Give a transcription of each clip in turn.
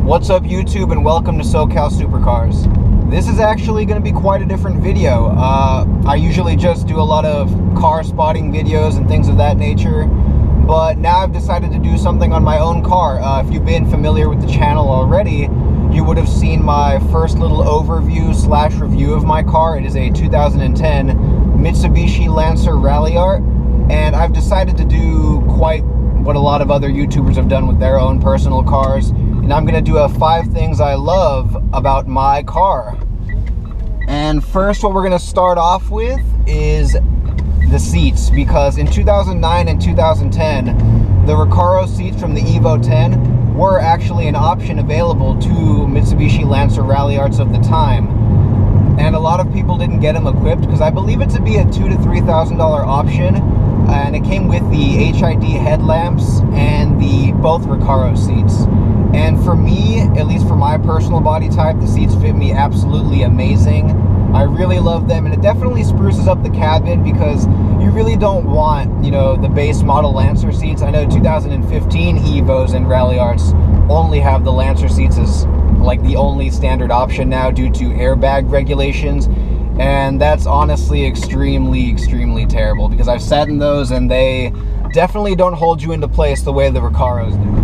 What's up YouTube, and welcome to SoCal Supercars. This is actually going to be quite a different video. I usually just do a lot of car spotting videos and things of that nature, but now I've decided to do something on my own car. If you've been familiar with the channel already, you would have seen my first little overview / review of my car. It is a 2010 Mitsubishi Lancer Ralliart, and I've decided to do quite what a lot of other YouTubers have done with their own personal cars. And I'm going to do 5 things I love about my car. And first, what we're going to start off with is the seats, because in 2009 and 2010, the Recaro seats from the Evo 10 were actually an option available to Mitsubishi Lancer Ralliarts of the time. And a lot of people didn't get them equipped because I believe it to be a $2,000 to $3,000 option. And it came with the HID headlamps and the both Recaro seats. And for me, at least for my personal body type, the seats fit me absolutely amazing. I really love them, and it definitely spruces up the cabin because you really don't want, the base model Lancer seats. I know 2015 Evos and Ralliarts only have the Lancer seats as like the only standard option now due to airbag regulations. And that's honestly extremely terrible because I've sat in those and they definitely don't hold you into place the way the Recaros do.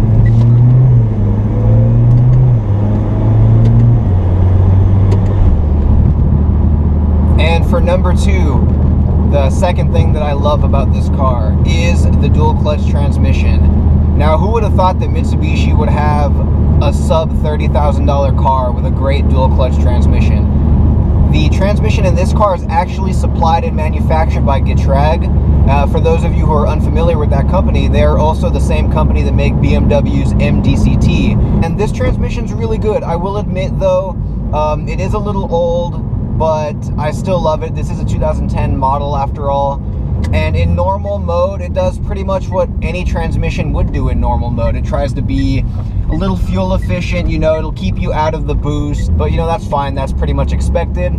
And for number 2, the second thing that I love about this car is the dual clutch transmission. Now, who would have thought that Mitsubishi would have a sub $30,000 car with a great dual clutch transmission? The transmission in this car is actually supplied and manufactured by Getrag. For those of you who are unfamiliar with that company, they're also the same company that make BMW's MDCT. And this transmission's really good. I will admit though, it is a little old, but I still love it. This is a 2010 model after all. And in normal mode, it does pretty much what any transmission would do in normal mode. It tries to be a little fuel efficient, it'll keep you out of the boost, but that's fine, that's pretty much expected.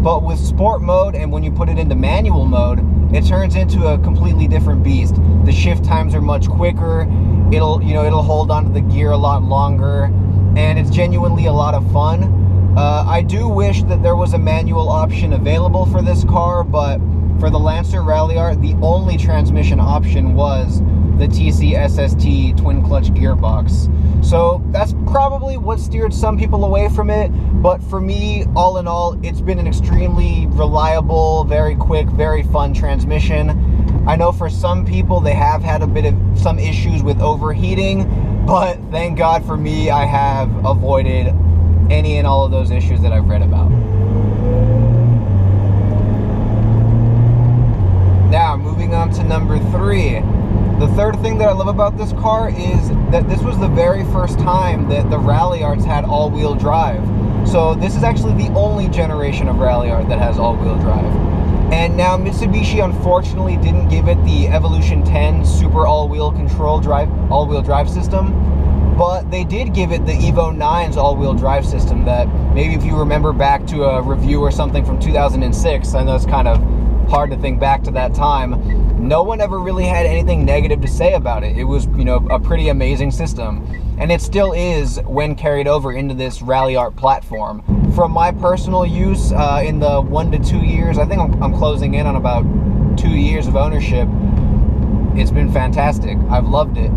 But with sport mode and when you put it into manual mode, it turns into a completely different beast. The shift times are much quicker, it'll hold onto the gear a lot longer, and it's genuinely a lot of fun. I do wish that there was a manual option available for this car, but for the Lancer Ralliart, the only transmission option was the TC SST twin clutch gearbox. So that's probably what steered some people away from it, but for me, all in all, it's been an extremely reliable, very quick, very fun transmission. I know for some people they have had some issues with overheating, but thank God for me, I have avoided any and all of those issues that I've read about. Now, moving on to number 3. The third thing that I love about this car is that this was the very first time that the Ralliarts had all-wheel drive. So this is actually the only generation of Ralliart that has all-wheel drive. And now Mitsubishi unfortunately didn't give it the Evolution 10 Super all-wheel drive system, but they did give it the Evo 9's all-wheel drive system that maybe if you remember back to a review or something from 2006, I know it's kind of hard to think back to that time, no one ever really had anything negative to say about it. It was, a pretty amazing system. And it still is when carried over into this Ralliart platform. From my personal use, in the 1 to 2 years, I think I'm closing in on about 2 years of ownership, it's been fantastic. I've loved it.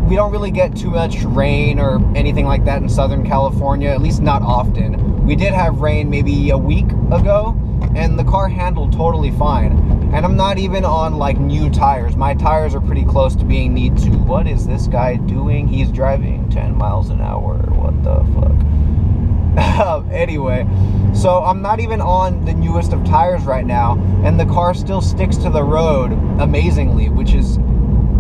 We don't really get too much rain or anything like that in Southern California, at least not often. We did have rain maybe a week ago, and the car handled totally fine. And I'm not even on like new tires. My tires are pretty close to being need to. What is this guy doing? He's driving 10 miles an hour. What the fuck? Anyway, so I'm not even on the newest of tires right now, and the car still sticks to the road amazingly, which is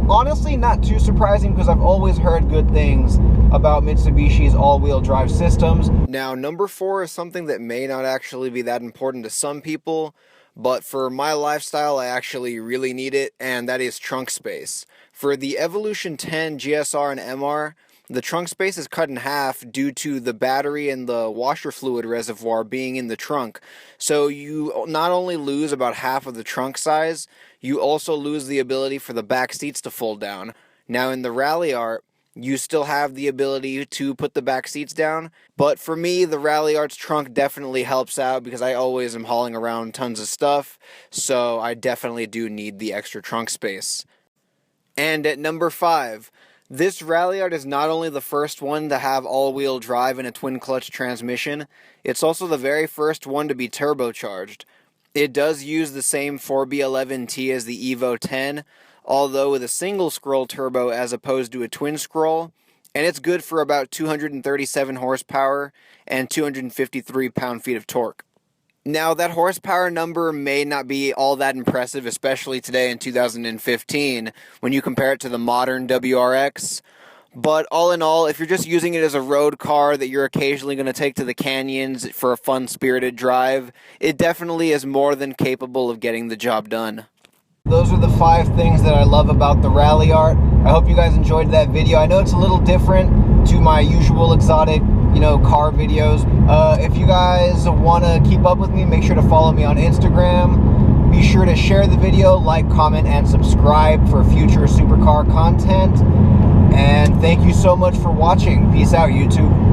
honestly not too surprising because I've always heard good things about Mitsubishi's all-wheel drive systems. Now, number 4 is something that may not actually be that important to some people, but for my lifestyle, I actually really need it, and that is trunk space. For the Evolution 10 GSR and MR, the trunk space is cut in half due to the battery and the washer fluid reservoir being in the trunk. So you not only lose about half of the trunk size, you also lose the ability for the back seats to fold down. Now in the Ralliart, You still have the ability to put the back seats down, but for me, the Ralliart's trunk definitely helps out because I always am hauling around tons of stuff, so I definitely do need the extra trunk space. And at number 5, this Ralliart is not only the first one to have all-wheel drive and a twin-clutch transmission, it's also the very first one to be turbocharged. It does use the same 4B11T as the Evo 10, although with a single scroll turbo as opposed to a twin scroll, and it's good for about 237 horsepower and 253 pound-feet of torque. Now, that horsepower number may not be all that impressive, especially today in 2015, when you compare it to the modern WRX. But all in all, if you're just using it as a road car that you're occasionally going to take to the canyons for a fun, spirited drive, it definitely is more than capable of getting the job done. Those are the 5 things that I love about the Ralliart. I hope you guys enjoyed that video. I know it's a little different to my usual exotic, car videos. If you guys want to keep up with me, make sure to follow me on Instagram. Be sure to share the video, like, comment, and subscribe for future supercar content. And thank you so much for watching. Peace out, YouTube.